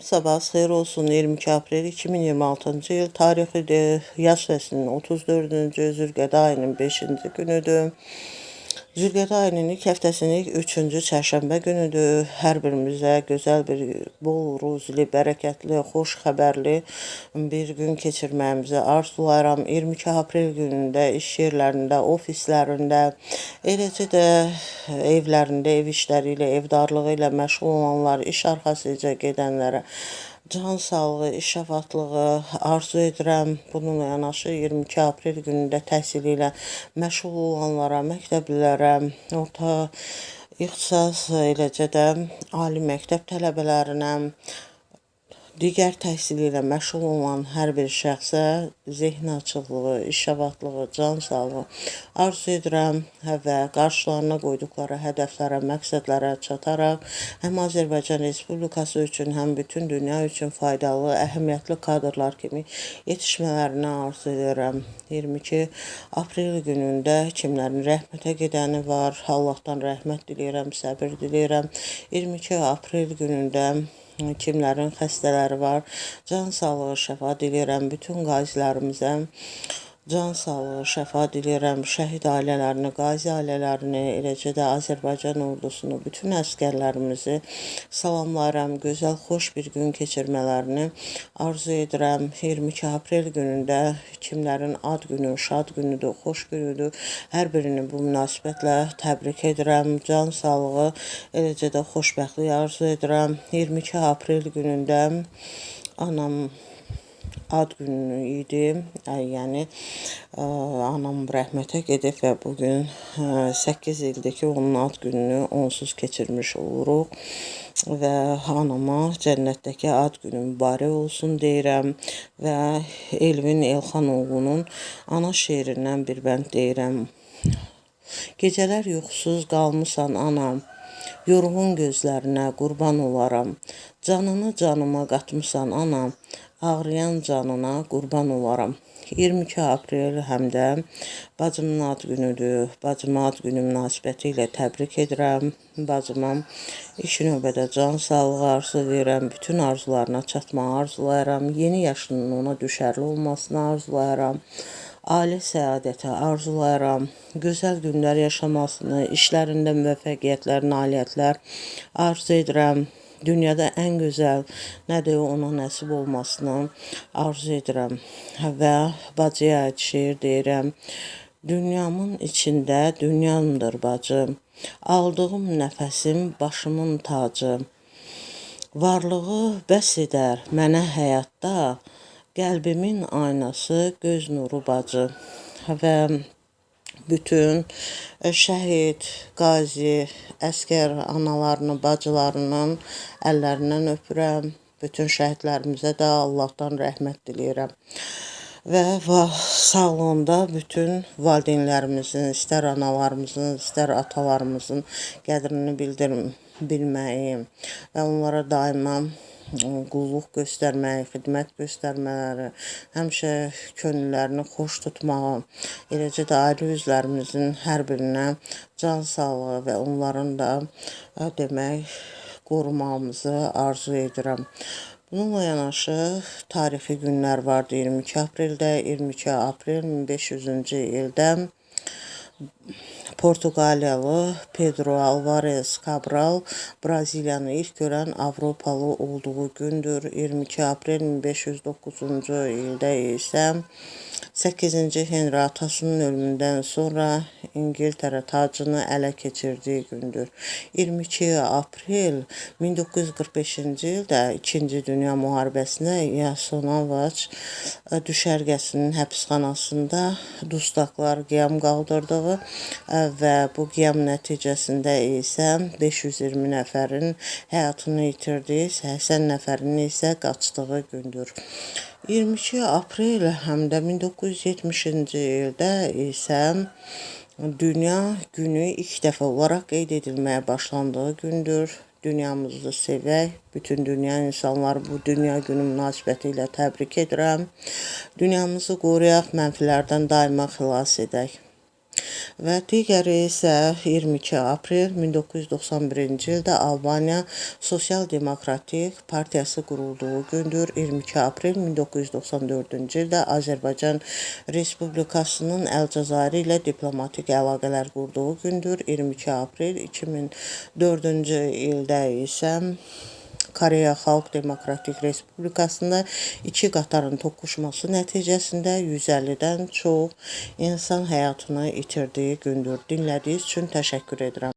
Sabahınız xeyir olsun. 22 aprel 2026-cı il tarixidir. Yaz fəslinin 34-cü Zülqədə ayının 5-ci günüdür. Zülqədə ayının ilk həftəsinin 3-cü çərşənbə günüdür. Hər birimizə gözəl bir, bol ruzili, bərəkətli, xoş xəbərli bir gün keçirməyimizi arzulayıram. 22 aprel günündə iş yerlərində, ofislərində, eləcə də evlərində, ev işləri ilə, evdarlığı ilə məşğul olanlar, iş arxasıca gedənlərə can sağlığı, iş avadlığı arzu edirəm. Bununla yanaşı 22 aprel günündə təhsili ilə məşğul olanlara, məktəblilərə, orta ixtisas, eləcə də ali məktəb tələbələrinə, digər təhsili ilə məşğul olan hər bir şəxsə zehn açıqlığı, iş avadlığı, can sağlığı arzu edirəm və qarşılarına qoyduqları hədəflərə, məqsədlərə çataraq həm Azərbaycan Respublikası üçün, həm bütün dünya üçün faydalı, əhəmiyyətli kadrlar kimi yetişmələrini arzu edirəm. 22 aprel günündə kimlərin rəhmətə gedəni var, Allahdan rəhmət diləyirəm, səbir diləyirəm. 22 aprel günündə kimlərin xəstələri var, can sağlığı, şəfa diləyirəm bütün qazilərimizə. Can sağlığı, şəfa diləyirəm şəhid ailələrini, qazi ailələrini, eləcə də Azərbaycan ordusunu, bütün əskərlərimizi salamlayıram. Gözəl, xoş bir gün keçirmələrini arzu edirəm. 22 aprel günündə kimlərin ad günü, şad günüdür, xoş günüdür. Hər birini bu münasibətlə təbrik edirəm. Can sağlığı, eləcə də xoşbəxtlik arzu edirəm. 22 aprel günündə anam ad günü idi. Yəni anam rəhmətə gedib və bugün 8 ildir ki, onun ad gününü onsuz keçirmiş oluruq və anama cənnətdəki ad günü mübarək olsun deyirəm və Elvin Elxanoğlu'nun ana şeirindən bir bənd deyirəm. Gecələr yuxusuz qalmısan anam, yorğun gözlərinə qurban olaram. Canını canıma qatmısan anam, ağrıyan canına qurban olaram. 22 aprel həm də bacımın ad günüdür. Bacıma ad günü münasibəti ilə təbrik edirəm. Bacıma ilk növbədə can sağlığı arzu edirəm. Bütün arzularına çatmağı arzulayıram. Yeni yaşının ona düşərli olmasını arzulayıram. Ailə səadəti arzulayıram. Gözəl günlər yaşamasını, işlərində müvəffəqiyyətlər, nailiyyətlər arzu edirəm. Dünyada ən gözəl nədir ona nəsib olmasını arzu edirəm və bacıya aid şeir deyirəm. Dünyamın içində dünyamdır bacım, aldığım nəfəsim başımın tacı. Varlığı bəs edər mənə həyatda, qəlbimin aynası göz nuru bacı və bütün şəhid, qazi, əskər analarını, bacılarının əllərindən öpürəm. Bütün şəhidlərimizə də Allahdan rəhmət diləyirəm. Və sağlığında bütün valideynlərimizin, istər analarımızın, istər atalarımızın qədrini bilməyi və onlara daima qulluq göstərməyi, xidmət göstərmələri, həmişə könüllərini xoş tutmağı, eləcə də ailə üzvlərimizin hər birinə can sağlığı və onların da demək qorumağımızı arzu edirəm. Bununla yanaşı tarixi günlər vardı 22 apreldə. 22 aprel 1500-cü ildə Portuqaliyalı Pedro Alvarez Cabral Braziliyanı ilk görən Avropalı olduğu gündür. 22 aprel 1509-cu ildə isə 8-ci Henry atasının ölümündən sonra İngiltərə tacını ələ keçirdiyi gündür. 22 aprel 1945-ci ildə 2-ci Dünya müharibəsində Yasenovac düşərgəsinin həbsxanasında dustaqlar qiyam qaldırdığı və bu qiyam nəticəsində isə 520 nəfərin həyatını itirdiyi, 80 nəfərin isə qaçdığı gündür. 22 aprel həm də 1970-ci ildə isə Dünya günü ilk dəfə olaraq qeyd edilməyə başlandığı gündür. Dünyamızı sevək, bütün dünya insanları bu dünya günü münasibəti ilə təbrik edirəm. Dünyamızı qoruyaq, mənfilərdən daima xilas edək. və digəri isə 22 aprel 1991-ci ildə Albaniya Sosial Demokratik Partiyası qurulduğu gündür. 22 aprel 1994-cü ildə Azərbaycan Respublikasının Əlcəzairi ilə diplomatik əlaqələr qurduğu gündür. 22 aprel 2004-cü ildə isə Koreya Xalq Demokratik Respublikasında iki qatarın toqquşması nəticəsində 150-dən çox insan həyatını itirdiyi gündür. Dinlədiyiniz üçün təşəkkür edirəm.